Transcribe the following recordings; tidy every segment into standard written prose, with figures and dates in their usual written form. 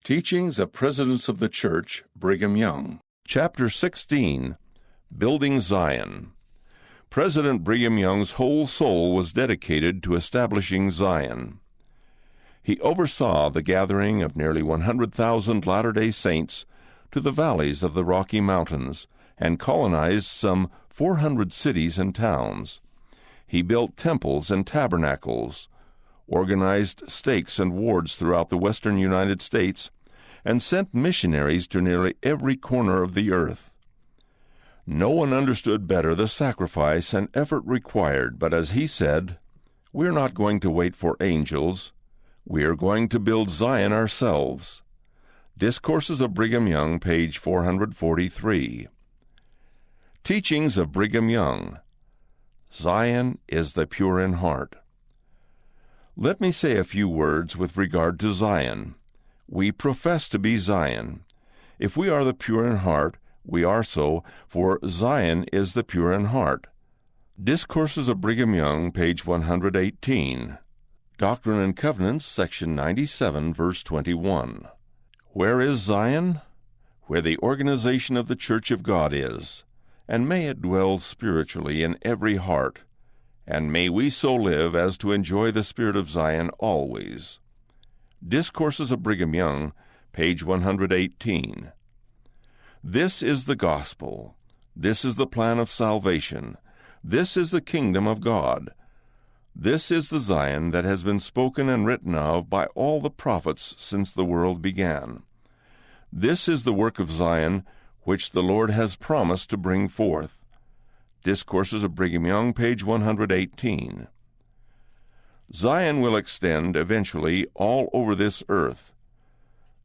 Teachings of Presidents of the Church, Brigham Young. Chapter 16, Building Zion. President Brigham Young's whole soul was dedicated to establishing Zion. He oversaw the gathering of nearly 100,000 Latter-day Saints to the valleys of the Rocky Mountains and colonized some 400 cities and towns. He built temples and tabernacles, organized stakes and wards throughout the western United States, and sent missionaries to nearly every corner of the earth. No one understood better the sacrifice and effort required, but as he said, "We're not going to wait for angels. We are going to build Zion ourselves." Discourses of Brigham Young, page 443. Teachings of Brigham Young. Zion is the pure in heart. Let me say a few words with regard to Zion. We profess to be Zion. If we are the pure in heart, we are so, for Zion is the pure in heart. Discourses of Brigham Young, page 118. Doctrine and Covenants, section 97, verse 21. Where is Zion? Where the organization of the Church of God is, and may it dwell spiritually in every heart, and may we so live as to enjoy the spirit of Zion always. Discourses of Brigham Young, page 118. This is the gospel. This is the plan of salvation. This is the kingdom of God. This is the Zion that has been spoken and written of by all the prophets since the world began. This is the work of Zion which the Lord has promised to bring forth. Discourses of Brigham Young, page 118. Zion will extend eventually all over this earth.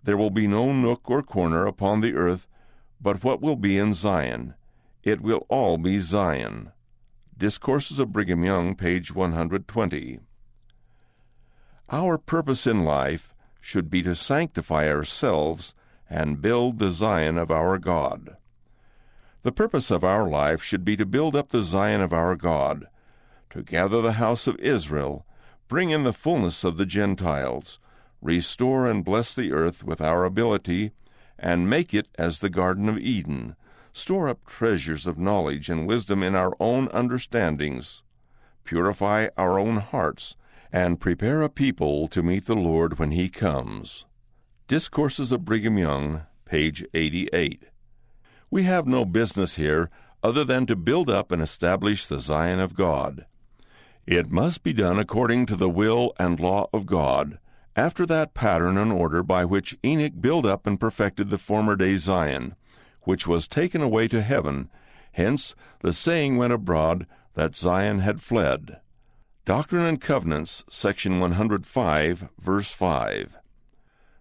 There will be no nook or corner upon the earth but what will be in Zion. It will all be Zion. Discourses of Brigham Young, page 120. Our purpose in life should be to sanctify ourselves and build the Zion of our God. The purpose of our life should be to build up the Zion of our God, to gather the house of Israel, bring in the fullness of the Gentiles, restore and bless the earth with our ability, and make it as the Garden of Eden, store up treasures of knowledge and wisdom in our own understandings, purify our own hearts, and prepare a people to meet the Lord when He comes. Discourses of Brigham Young, page 88. We have no business here other than to build up and establish the Zion of God. It must be done according to the will and law of God, after that pattern and order by which Enoch built up and perfected the former day Zion, which was taken away to heaven. Hence the saying went abroad that Zion had fled. Doctrine and Covenants, section 105, verse 5.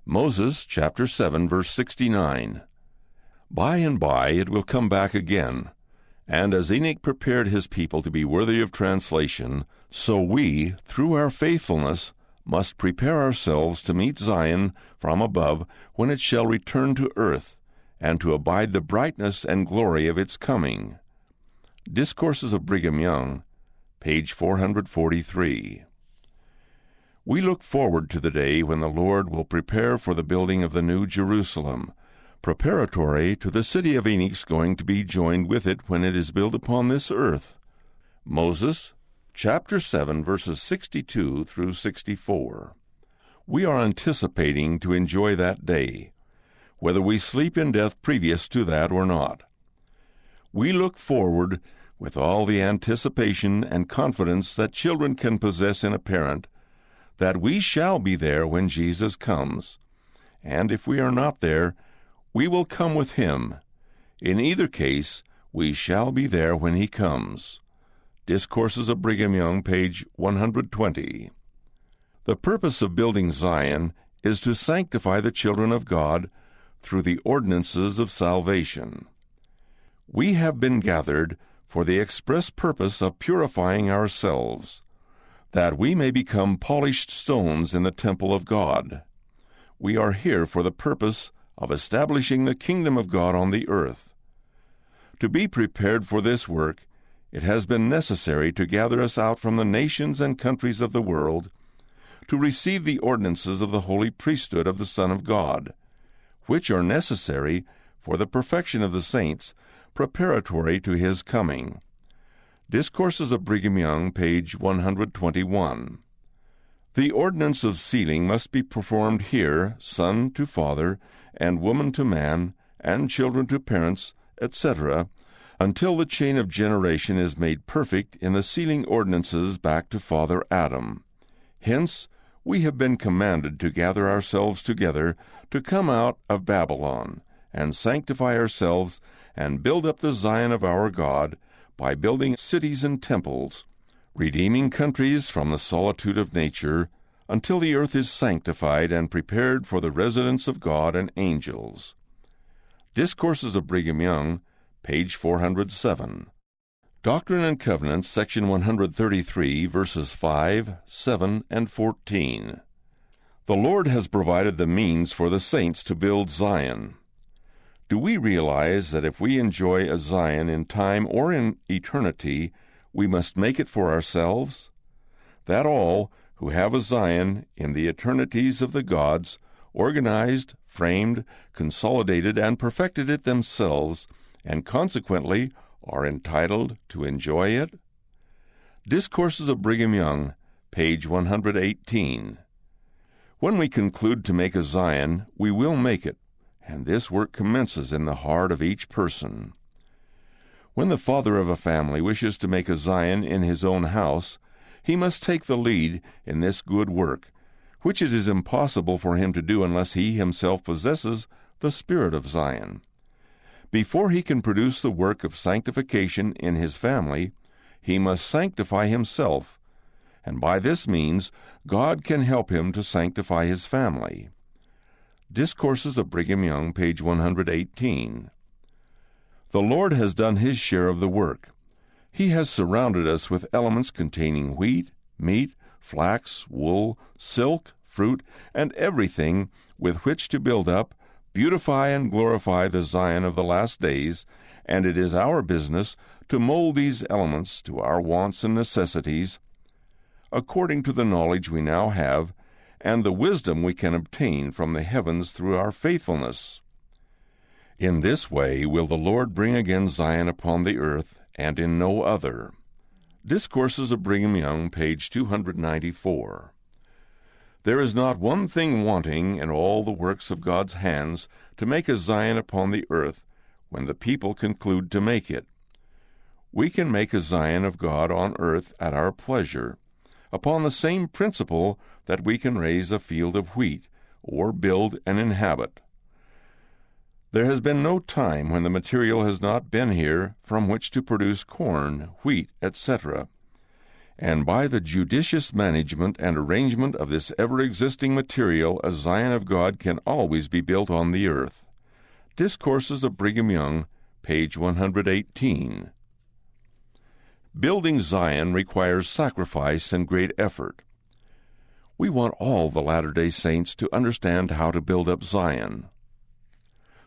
Moses, chapter 7, verse 69. By and by it will come back again. And as Enoch prepared his people to be worthy of translation, so we, through our faithfulness, must prepare ourselves to meet Zion from above when it shall return to earth, and to abide the brightness and glory of its coming. Discourses of Brigham Young, page 443. We look forward to the day when the Lord will prepare for the building of the New Jerusalem, preparatory to the city of Enoch's going to be joined with it when it is built upon this earth. Moses, chapter 7, verses 62 through 64. We are anticipating to enjoy that day, whether we sleep in death previous to that or not. We look forward with all the anticipation and confidence that children can possess in a parent, that we shall be there when Jesus comes, and if we are not there, we will come with Him. In either case, we shall be there when He comes. Discourses of Brigham Young, page 120. The purpose of building Zion is to sanctify the children of God through the ordinances of salvation. We have been gathered for the express purpose of purifying ourselves, that we may become polished stones in the temple of God. We are here for the purpose of establishing the kingdom of God on the earth. To be prepared for this work, it has been necessary to gather us out from the nations and countries of the world, to receive the ordinances of the holy priesthood of the Son of God, which are necessary for the perfection of the saints, preparatory to his coming. Discourses of Brigham Young, page 121. The ordinance of sealing must be performed here, son to father, and woman to man, and children to parents, etc., until the chain of generation is made perfect in the sealing ordinances back to Father Adam. Hence, we have been commanded to gather ourselves together to come out of Babylon, and sanctify ourselves, and build up the Zion of our God, by building cities and temples, redeeming countries from the solitude of nature, until the earth is sanctified and prepared for the residence of God and angels. Discourses of Brigham Young, page 407. Doctrine and Covenants, section 133, verses 5, 7, and 14. The Lord has provided the means for the saints to build Zion. Do we realize that if we enjoy a Zion in time or in eternity, we must make it for ourselves? That all who have a Zion in the eternities of the gods, organized, framed, consolidated, and perfected it themselves, and consequently are entitled to enjoy it? Discourses of Brigham Young, page 118. When we conclude to make a Zion, we will make it, and this work commences in the heart of each person. When the father of a family wishes to make a Zion in his own house, he must take the lead in this good work, which it is impossible for him to do unless he himself possesses the spirit of Zion. Before he can produce the work of sanctification in his family, he must sanctify himself, and by this means God can help him to sanctify his family. Discourses of Brigham Young, page 118. The Lord has done his share of the work. He has surrounded us with elements containing wheat, meat, flax, wool, silk, fruit, and everything with which to build up, beautify, and glorify the Zion of the last days, and it is our business to mold these elements to our wants and necessities, according to the knowledge we now have, and the wisdom we can obtain from the heavens through our faithfulness. In this way will the Lord bring again Zion upon the earth, and in no other. Discourses of Brigham Young, page 294. There is not one thing wanting in all the works of God's hands to make a Zion upon the earth when the people conclude to make it. We can make a Zion of God on earth at our pleasure, upon the same principle that we can raise a field of wheat, or build and inhabit. There has been no time when the material has not been here from which to produce corn, wheat, etc., and by the judicious management and arrangement of this ever-existing material, a Zion of God can always be built on the earth. Discourses of Brigham Young, page 118. Building Zion requires sacrifice and great effort. We want all the Latter-day Saints to understand how to build up Zion.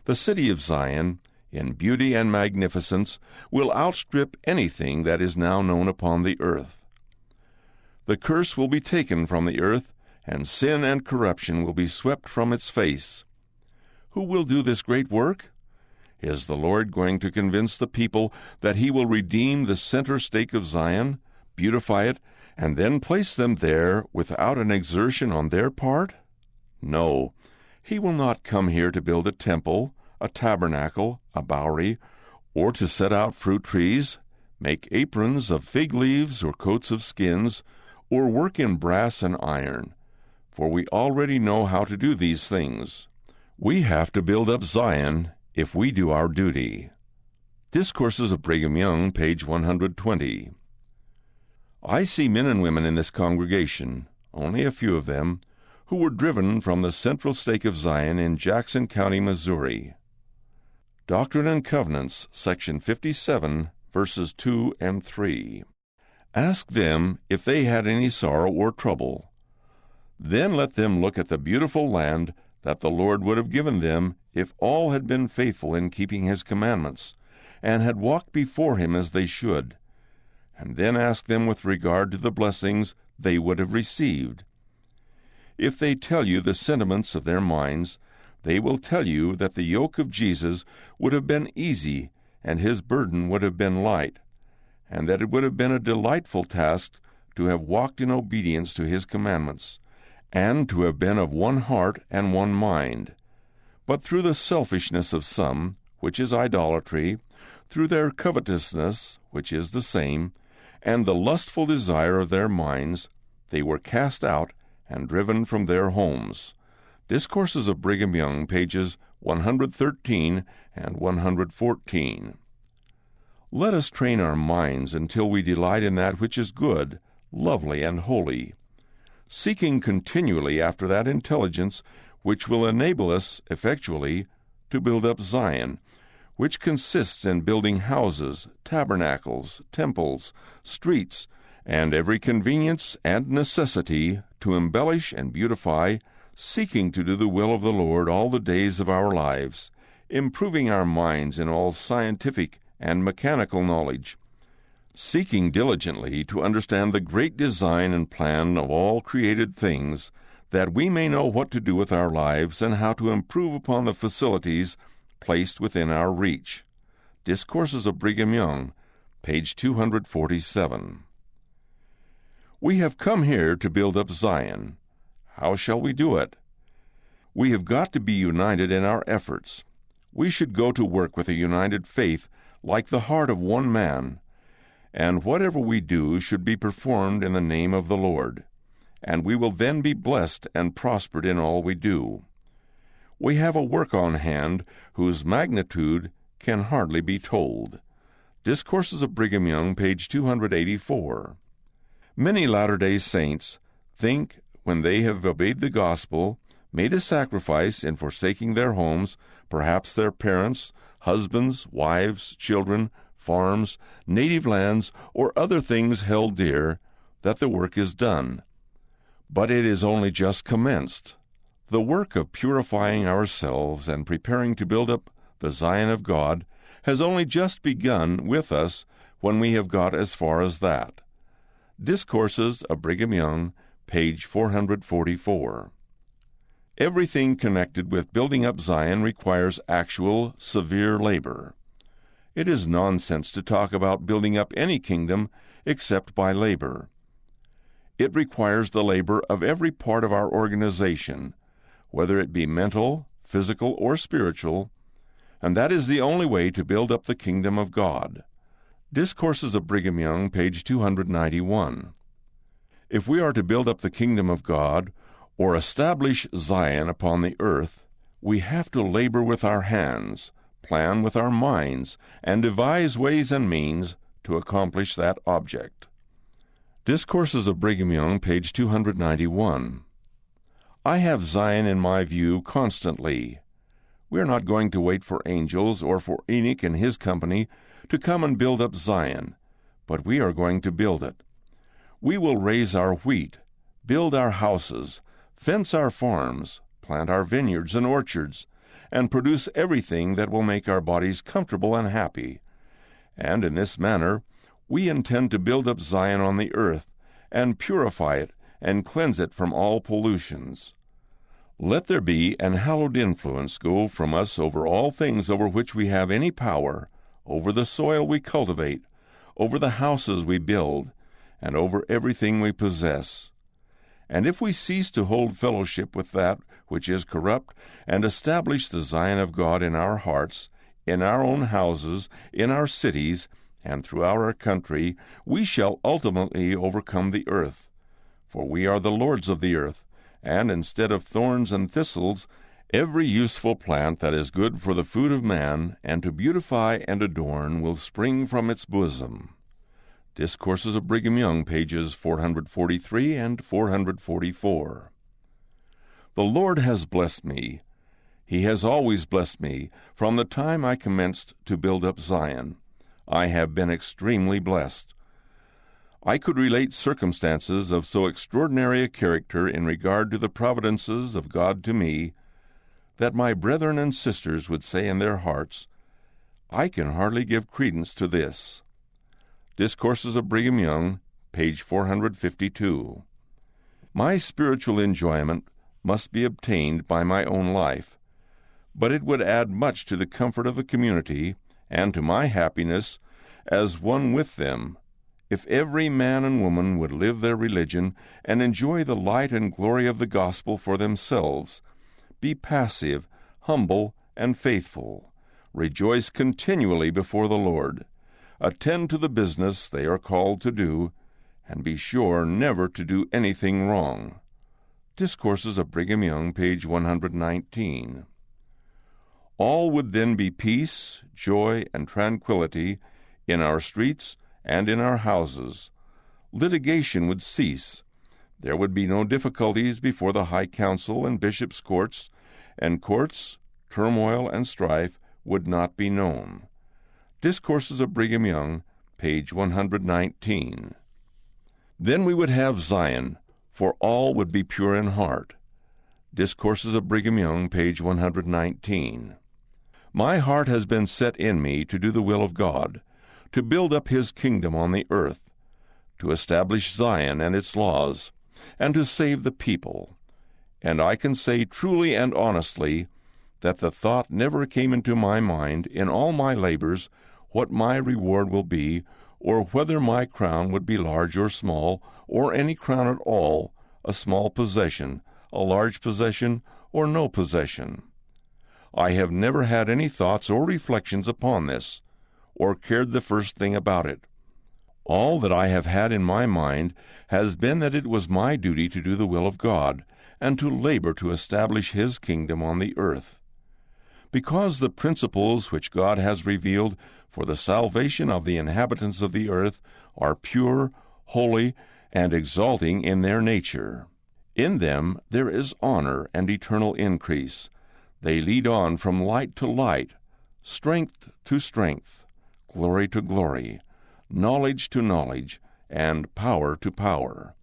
The city of Zion, in beauty and magnificence, will outstrip anything that is now known upon the earth. The curse will be taken from the earth, and sin and corruption will be swept from its face. Who will do this great work? Is the Lord going to convince the people that he will redeem the center stake of Zion, beautify it, and then place them there without an exertion on their part? No, he will not come here to build a temple, a tabernacle, a bowery, or to set out fruit trees, make aprons of fig leaves or coats of skins, or work in brass and iron, for we already know how to do these things. We have to build up Zion if we do our duty. Discourses of Brigham Young, page 120. I see men and women in this congregation, only a few of them, who were driven from the central stake of Zion in Jackson County, Missouri. Doctrine and Covenants, section 57, verses 2 and 3. Ask them if they had any sorrow or trouble. Then let them look at the beautiful land that the Lord would have given them if all had been faithful in keeping his commandments, and had walked before him as they should, and then ask them with regard to the blessings they would have received. If they tell you the sentiments of their minds, They will tell you that the yoke of Jesus would have been easy and his burden would have been light, and that it would have been a delightful task to have walked in obedience to his commandments, and to have been of one heart and one mind. But through the selfishness of some, which is idolatry, through their covetousness, which is the same, and the lustful desire of their minds, they were cast out and driven from their homes. Discourses of Brigham Young, pages 113 and 114. Let us train our minds until we delight in that which is good, lovely, and holy, seeking continually after that intelligence which will enable us effectually to build up Zion, which consists in building houses, tabernacles, temples, streets, and every convenience and necessity to embellish and beautify, seeking to do the will of the Lord all the days of our lives, improving our minds in all scientific and mechanical knowledge, seeking diligently to understand the great design and plan of all created things, that we may know what to do with our lives and how to improve upon the facilities placed within our reach. Discourses of Brigham Young, page 247. We have come here to build up Zion. How shall we do it? We have got to be united in our efforts. We should go to work with a united faith like the heart of one man, and whatever we do should be performed in the name of the Lord, and we will then be blessed and prospered in all we do. We have a work on hand whose magnitude can hardly be told. Discourses of Brigham Young, page 284. Many Latter-day Saints think, when they have obeyed the gospel, made a sacrifice in forsaking their homes, perhaps their parents, husbands, wives, children, farms, native lands, or other things held dear, that the work is done. But it is only just commenced. The work of purifying ourselves and preparing to build up the Zion of God has only just begun with us when we have got as far as that. Discourses of Brigham Young, page 444. Everything connected with building up Zion requires actual, severe labor. It is nonsense to talk about building up any kingdom except by labor. It requires the labor of every part of our organization, whether it be mental, physical, or spiritual, and that is the only way to build up the kingdom of God. Discourses of Brigham Young, page 291. If we are to build up the kingdom of God, or establish Zion upon the earth, we have to labor with our hands, plan with our minds, and devise ways and means to accomplish that object. Discourses of Brigham Young, page 291. I have Zion in my view constantly. We are not going to wait for angels or for Enoch and his company to come and build up Zion, but we are going to build it. We will raise our wheat, build our houses, fence our farms, plant our vineyards and orchards, and produce everything that will make our bodies comfortable and happy. And in this manner, we intend to build up Zion on the earth, and purify it, and cleanse it from all pollutions. Let there be an hallowed influence go from us over all things over which we have any power, over the soil we cultivate, over the houses we build, and over everything we possess. And if we cease to hold fellowship with that which is corrupt, and establish the Zion of God in our hearts, in our own houses, in our cities, and throughout our country, we shall ultimately overcome the earth. For we are the lords of the earth, and instead of thorns and thistles, every useful plant that is good for the food of man, and to beautify and adorn, will spring from its bosom. Discourses of Brigham Young, pages 443 and 444. The Lord has blessed me. He has always blessed me from the time I commenced to build up Zion. I have been extremely blessed. I could relate circumstances of so extraordinary a character in regard to the providences of God to me, that my brethren and sisters would say in their hearts, I can hardly give credence to this. Discourses of Brigham Young, page 452. My spiritual enjoyment must be obtained by my own life. but it would add much to the comfort of the community and to my happiness as one with them if every man and woman would live their religion and enjoy the light and glory of the gospel for themselves, be passive, humble, and faithful, rejoice continually before the Lord, attend to the business they are called to do, and be sure never to do anything wrong. Discourses of Brigham Young, page 119. All would then be peace, joy, and tranquility in our streets and in our houses. Litigation would cease. There would be no difficulties before the High Council and bishops' courts, and courts, turmoil, and strife would not be known. Discourses of Brigham Young, page 119. Then we would have Zion, for all would be pure in heart. Discourses of Brigham Young, page 119. My heart has been set in me to do the will of God, to build up his kingdom on the earth, to establish Zion and its laws, and to save the people. And I can say truly and honestly that the thought never came into my mind in all my labors what my reward will be, or whether my crown would be large or small, or any crown at all, a small possession, a large possession, or no possession. I have never had any thoughts or reflections upon this, or cared the first thing about it. All that I have had in my mind has been that it was my duty to do the will of God, and to labor to establish his kingdom on the earth. Because the principles which God has revealed for the salvation of the inhabitants of the earth are pure, holy, and exalting in their nature. In them there is honor and eternal increase. They lead on from light to light, strength to strength, glory to glory, knowledge to knowledge, and power to power.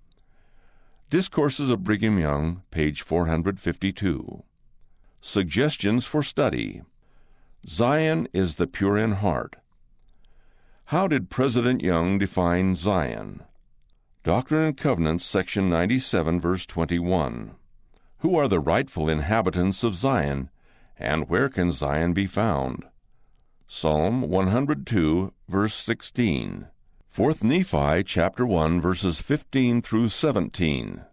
Discourses of Brigham Young, page 452. Suggestions for study. Zion is the pure in heart. How did President Young define Zion? Doctrine and Covenants, section 97, verse 21. Who are the rightful inhabitants of Zion, and where can Zion be found? Psalm 102, verse 16. 4th Nephi, chapter 1, verses 15 through 17.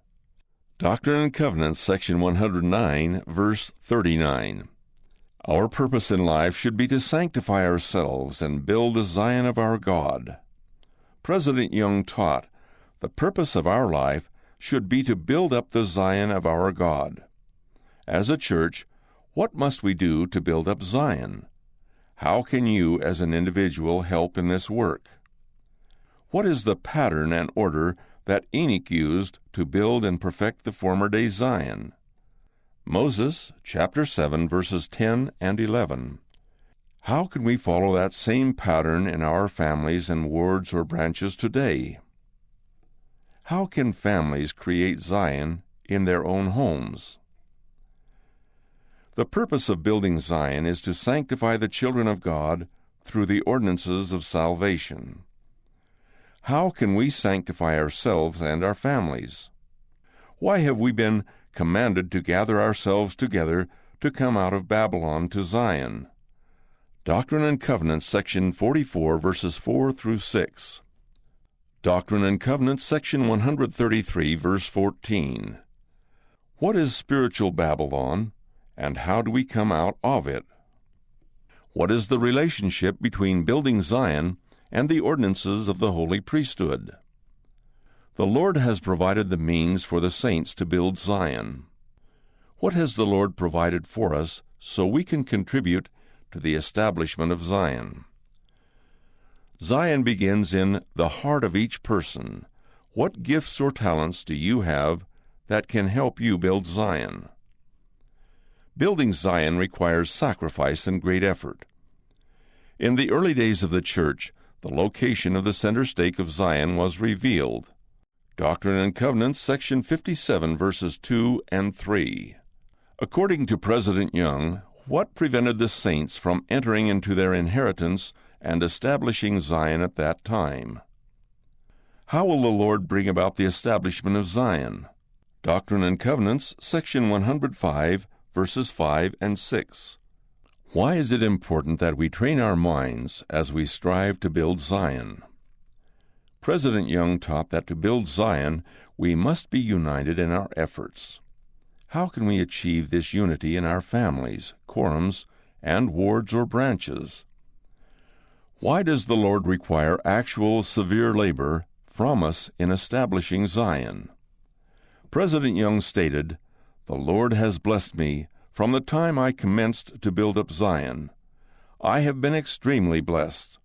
Doctrine and Covenants, section 109, verse 39. Our purpose in life should be to sanctify ourselves and build the Zion of our God. President Young taught, the purpose of our life should be to build up the Zion of our God. As a church, what must we do to build up Zion? How can you, as an individual, help in this work? What is the pattern and order that Enoch used to build and perfect the former day Zion? Moses, chapter 7, verses 10 and 11. How can we follow that same pattern in our families and wards or branches today? How can families create Zion in their own homes? The purpose of building Zion is to sanctify the children of God through the ordinances of salvation. How can we sanctify ourselves and our families? Why have we been commanded to gather ourselves together to come out of Babylon to Zion? Doctrine and Covenants, section 44, verses 4 through 6. Doctrine and Covenants, section 133, verse 14. What is spiritual Babylon, and how do we come out of it? What is the relationship between building Zion and the ordinances of the holy priesthood? The Lord has provided the means for the saints to build Zion. What has the Lord provided for us so we can contribute to the establishment of Zion? Zion begins in the heart of each person. What gifts or talents do you have that can help you build Zion? Building Zion requires sacrifice and great effort. In the early days of the church, the location of the center stake of Zion was revealed. Doctrine and Covenants, section 57, verses 2 and 3. According to President Young, what prevented the saints from entering into their inheritance and establishing Zion at that time? How will the Lord bring about the establishment of Zion? Doctrine and Covenants, section 105, verses 5 and 6. Why is it important that we train our minds as we strive to build Zion? President Young taught that to build Zion, we must be united in our efforts. How can we achieve this unity in our families, quorums, and wards or branches? Why does the Lord require actual severe labor from us in establishing Zion? President Young stated, "The Lord has blessed me from the time I commenced to build up Zion. I have been extremely blessed."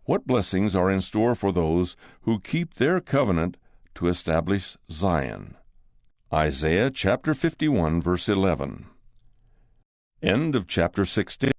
What blessings are in store for those who keep their covenant to establish Zion? Isaiah chapter 51, verse 11. End of chapter 16.